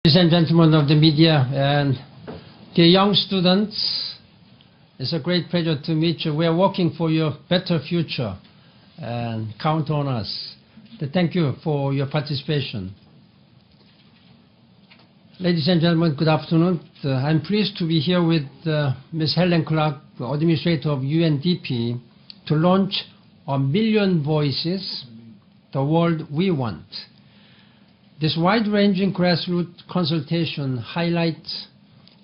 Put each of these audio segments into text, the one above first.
Ladies and gentlemen of the media and dear young students, it's a great pleasure to meet you. We are working for your better future and count on us. Thank you for your participation. Ladies and gentlemen, good afternoon. I'm pleased to be here with Ms. Helen Clark, the Administrator of UNDP, to launch A Million Voices, the World We Want. This wide-ranging grassroots consultation highlights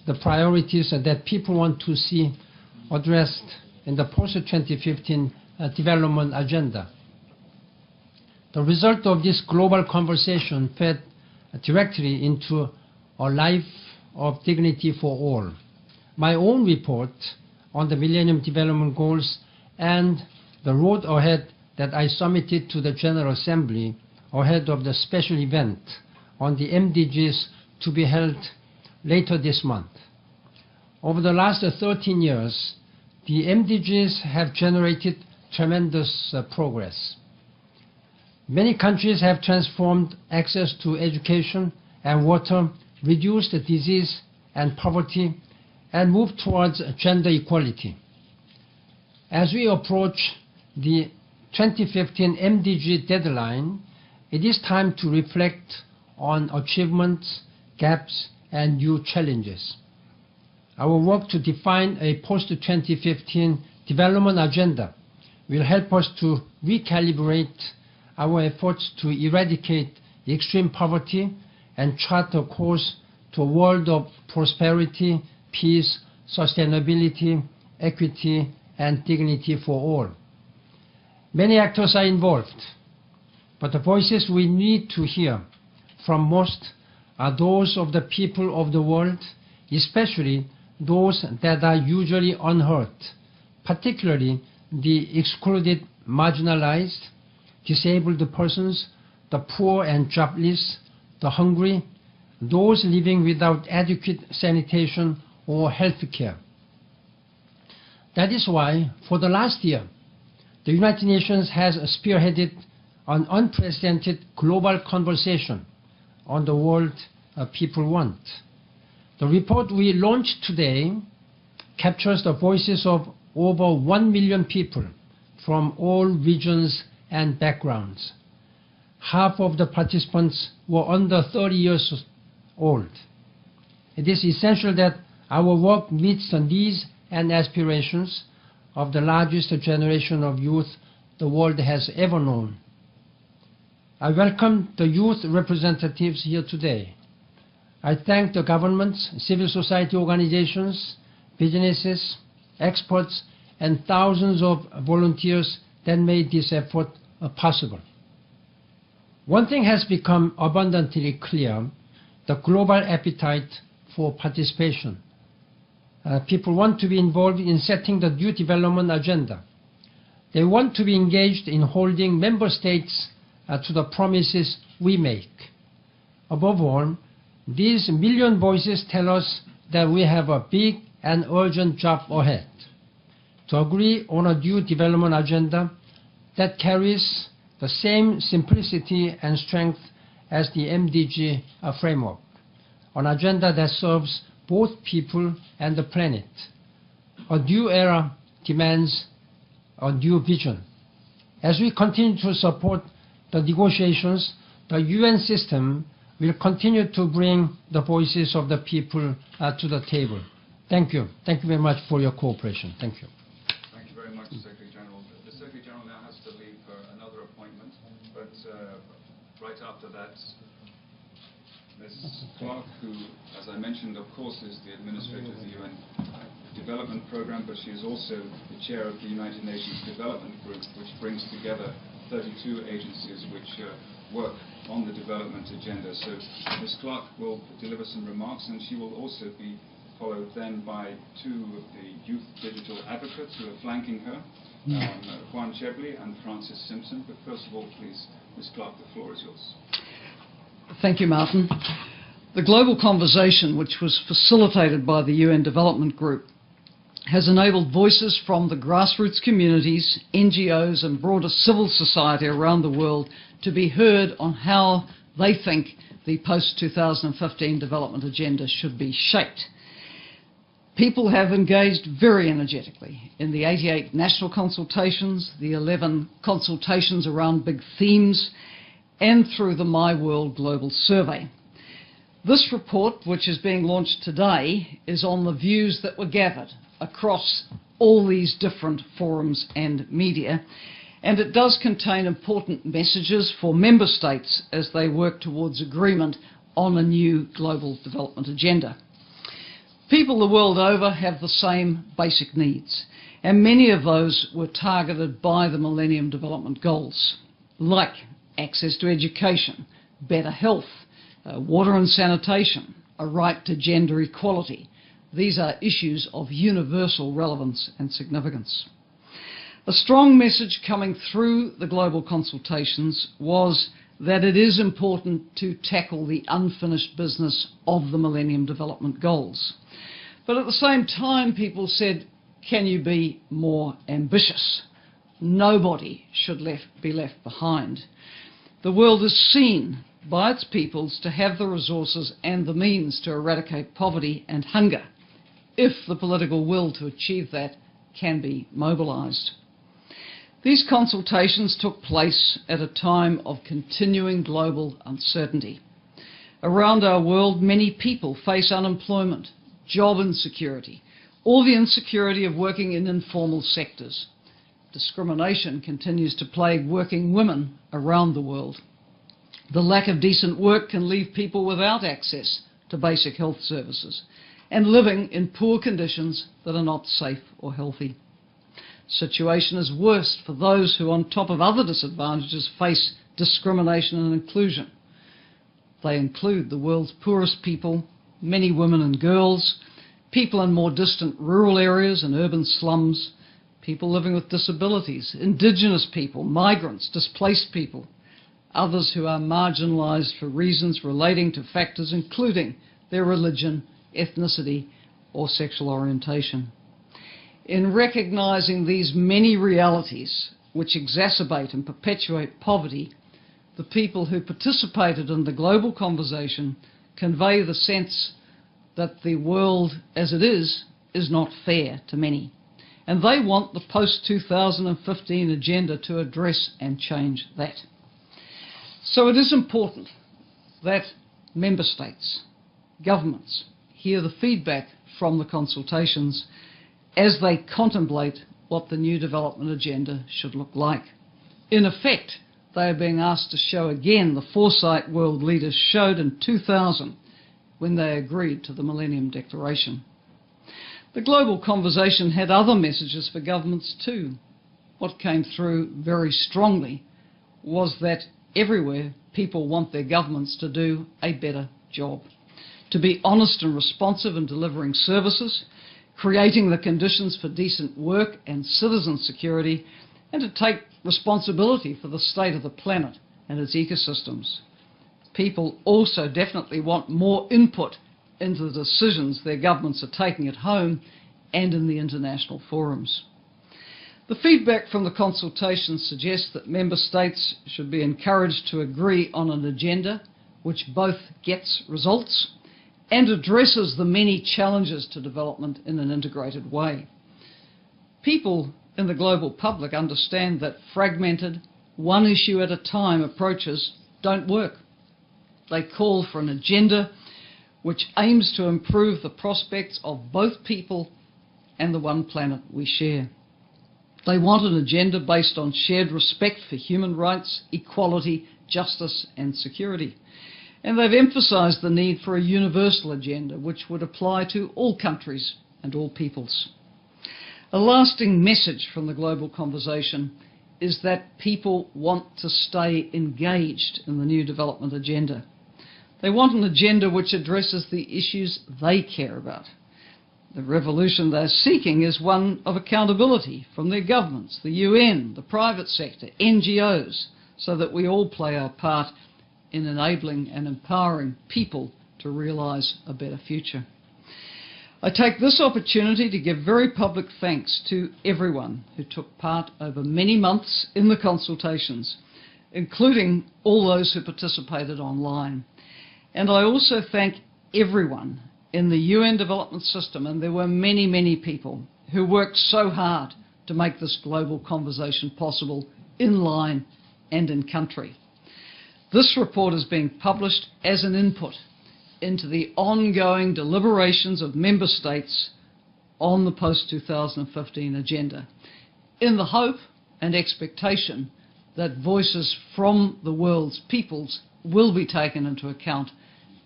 the priorities that people want to see addressed in the post-2015 development agenda. The result of this global conversation fed directly into a life of dignity for all. My own report on the Millennium Development Goals and the road ahead that I submitted to the General Assembly ahead of the special event on the MDGs to be held later this month. Over the last 13 years, the MDGs have generated tremendous progress. Many countries have transformed access to education and water, reduced disease and poverty, and moved towards gender equality. As we approach the 2015 MDG deadline, it is time to reflect on achievements, gaps, and new challenges. Our work to define a post-2015 development agenda will help us to recalibrate our efforts to eradicate extreme poverty and chart a course to a world of prosperity, peace, sustainability, equity, and dignity for all. Many actors are involved, but the voices we need to hear from most are those of the people of the world, especially those that are usually unheard, particularly the excluded, marginalized, disabled persons, the poor and jobless, the hungry, those living without adequate sanitation or health care. That is why, for the last year, the United Nations has spearheaded an unprecedented global conversation on the world people want. The report we launched today captures the voices of over 1 million people from all regions and backgrounds. Half of the participants were under 30 years old. It is essential that our work meets the needs and aspirations of the largest generation of youth the world has ever known. I welcome the youth representatives here today. I thank the governments, civil society organizations, businesses, experts, and thousands of volunteers that made this effort possible. One thing has become abundantly clear: the global appetite for participation. People want to be involved in setting the new development agenda. They want to be engaged in holding member states to the promises we make. Above all, these million voices tell us that we have a big and urgent job ahead: to agree on a new development agenda that carries the same simplicity and strength as the MDG framework, an agenda that serves both people and the planet. A new era demands a new vision. As we continue to support the negotiations, the UN system will continue to bring the voices of the people to the table. Thank you. Thank you very much for your cooperation. Thank you. Thank you very much, Secretary General. The Secretary General now has to leave for another appointment, but right after that, Ms. Clark, who, as I mentioned, of course, is the administrator of the UN Development Program, but she is also the chair of the United Nations Development Group, which brings together 32 agencies which work on the development agenda. So Ms. Clark will deliver some remarks, and she will also be followed then by two of the youth digital advocates who are flanking her, Juan Chebly and Francis Simpson. But first of all, please, Ms. Clark, the floor is yours. Thank you, Martin. The global conversation, which was facilitated by the UN Development Group, has enabled voices from the grassroots communities, NGOs, and broader civil society around the world to be heard on how they think the post-2015 development agenda should be shaped. People have engaged very energetically in the 88 national consultations, the 11 consultations around big themes, and through the My World Global Survey. This report, which is being launched today, is on the views that were gathered across all these different forums and media, and it does contain important messages for member states as they work towards agreement on a new global development agenda. People the world over have the same basic needs, and many of those were targeted by the Millennium Development Goals, like access to education, better health, water and sanitation, a right to gender equality. These are issues of universal relevance and significance. A strong message coming through the global consultations was that it is important to tackle the unfinished business of the Millennium Development Goals. But at the same time, people said, can you be more ambitious? Nobody should be left behind. The world is seen by its peoples to have the resources and the means to eradicate poverty and hunger, if the political will to achieve that can be mobilised. These consultations took place at a time of continuing global uncertainty. Around our world, many people face unemployment, job insecurity, or the insecurity of working in informal sectors. Discrimination continues to plague working women around the world. The lack of decent work can leave people without access to basic health services and living in poor conditions that are not safe or healthy. Situation is worst for those who, on top of other disadvantages, face discrimination and inclusion. They include the world's poorest people, many women and girls, people in more distant rural areas and urban slums, people living with disabilities, Indigenous people, migrants, displaced people, others who are marginalised for reasons relating to factors including their religion, ethnicity or sexual orientation. In recognising these many realities which exacerbate and perpetuate poverty, the people who participated in the global conversation convey the sense that the world as it is not fair to many. And they want the post-2015 agenda to address and change that. So it is important that member states, governments, hear the feedback from the consultations as they contemplate what the new development agenda should look like. In effect, they are being asked to show again the foresight world leaders showed in 2000 when they agreed to the Millennium Declaration. The global conversation had other messages for governments too. What came through very strongly was that everywhere people want their governments to do a better job, to be honest and responsive in delivering services, creating the conditions for decent work and citizen security, and to take responsibility for the state of the planet and its ecosystems. People also definitely want more input into the decisions their governments are taking at home and in the international forums. The feedback from the consultation suggests that member states should be encouraged to agree on an agenda which both gets results and addresses the many challenges to development in an integrated way. People in the global public understand that fragmented, one issue at a time approaches don't work. They call for an agenda which aims to improve the prospects of both people and the one planet we share. They want an agenda based on shared respect for human rights, equality, justice and security. And they've emphasised the need for a universal agenda which would apply to all countries and all peoples. A lasting message from the global conversation is that people want to stay engaged in the new development agenda. They want an agenda which addresses the issues they care about. The revolution they're seeking is one of accountability from their governments, the UN, the private sector, NGOs, so that we all play our part in enabling and empowering people to realise a better future. I take this opportunity to give very public thanks to everyone who took part over many months in the consultations, including all those who participated online. And I also thank everyone in the UN development system, and there were many, many people who worked so hard to make this global conversation possible in line and in country. This report is being published as an input into the ongoing deliberations of member states on the post-2015 agenda, in the hope and expectation that voices from the world's peoples will be taken into account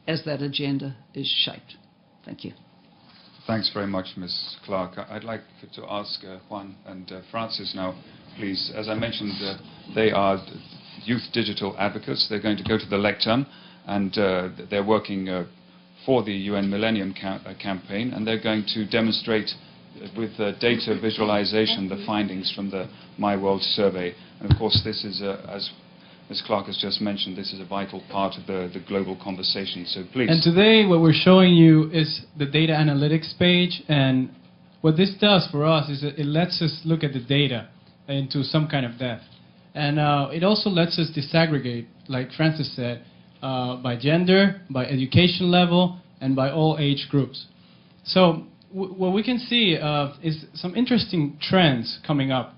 as that agenda is shaped. Thank you. Thanks very much, Ms. Clark. I'd like to ask Juan and Francis now, please. As I mentioned, they are youth digital advocates. They're going to go to the lectern, and they're working for the UN Millennium Campaign, and they're going to demonstrate with data visualization the findings from the My World survey. And of course, this is, as Ms. Clark has just mentioned, this is a vital part of the global conversation. So please. And today what we're showing you is the data analytics page, and what this does for us is it lets us look at the data into some kind of depth. And it also lets us disaggregate, like Francis said, by gender, by education level, and by all age groups. So what we can see is some interesting trends coming up.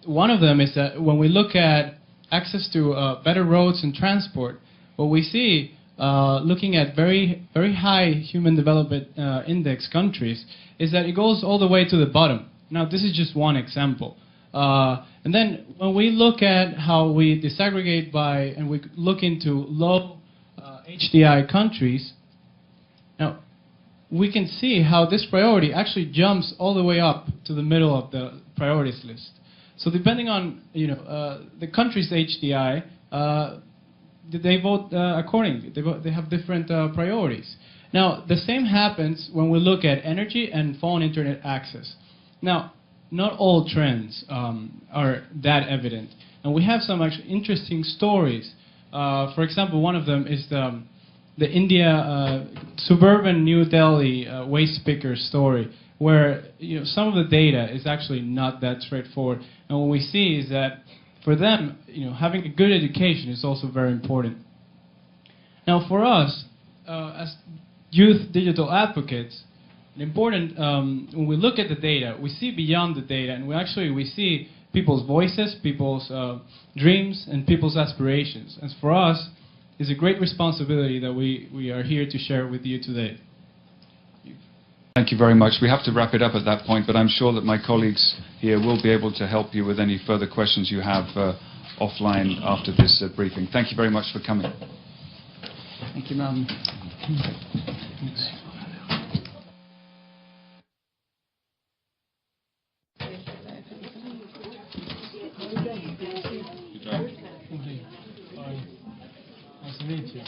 One of them is that when we look at access to better roads and transport, what we see, looking at very high human development index countries, is that it goes all the way to the bottom. Now, this is just one example. And then when we look at how we disaggregate by, and we look into low HDI countries, now we can see how this priority actually jumps all the way up to the middle of the priorities list. So depending on the country's HDI, they vote accordingly. They have different priorities. Now the same happens when we look at energy and phone internet access. Now, not all trends are that evident, and we have some actually interesting stories. For example, one of them is the India suburban New Delhi waste picker story, where some of the data is actually not that straightforward. And what we see is that for them, having a good education is also very important. Now, for us as youth digital advocates, important when we look at the data, we see beyond the data, and we see people's voices, people's dreams, and people's aspirations. And for us, it's a great responsibility that we are here to share with you today. Thank you very much. We have to wrap it up at that point, but I'm sure that my colleagues here will be able to help you with any further questions you have offline after this briefing. Thank you very much for coming. Thank you, Martin. Nice to meet you.